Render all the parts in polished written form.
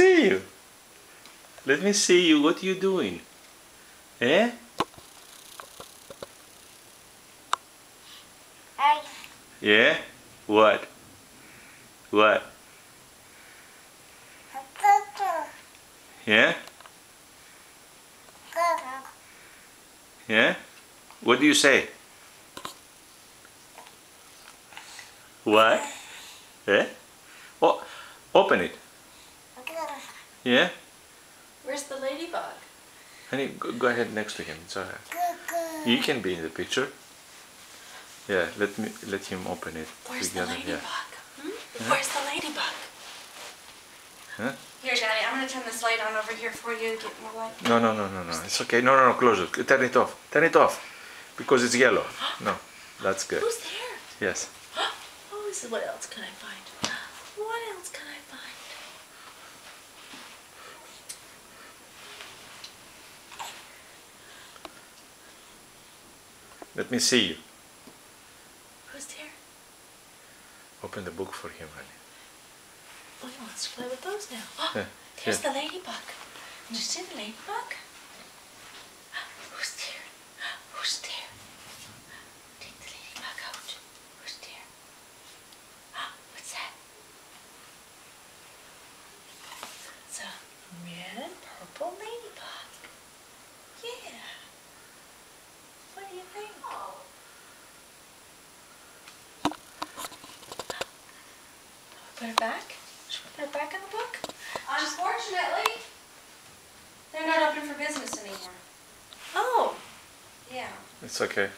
see you. Let me see you. What are you doing? Eh? Yeah? What? What? Yeah? Yeah? What do you say? What? Eh? Oh, open it. Yeah? Where's the ladybug? Honey, go ahead next to him. It's alright. You can be in the picture. Yeah, let him open it. Where's together. the ladybug? Yeah. Hmm? Where's the ladybug? Huh? Here, Daddy, I'm gonna turn this light on over here for you and get more light. No. It's okay. No. Close it. Turn it off. Turn it off. Because it's yellow. No, that's good. Who's there? Yes. Oh, this is what else can I find? What else can I find? Let me see you. Who's there? Open the book for him, honey. Oh, he wants to play with those now. Oh, Yeah, there's yeah. the ladybug. Did you see the ladybug? Who's there? Who's there? Take the ladybug out. Who's there? What's that? It's a red and purple ladybug. Yeah. What do you think? Put it back? Should we put it back in the book? Unfortunately, they're not open for business anymore. Oh. Yeah. It's okay.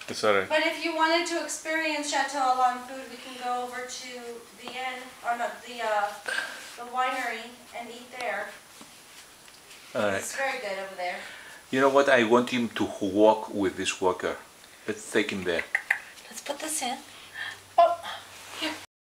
It's alright. But if you wanted to experience Chateau Alon food, we can go over to the inn, or no, the winery and eat there. Alright. It's very good over there. You know what? I want him to walk with this walker. Let's take him there. Let's put this in.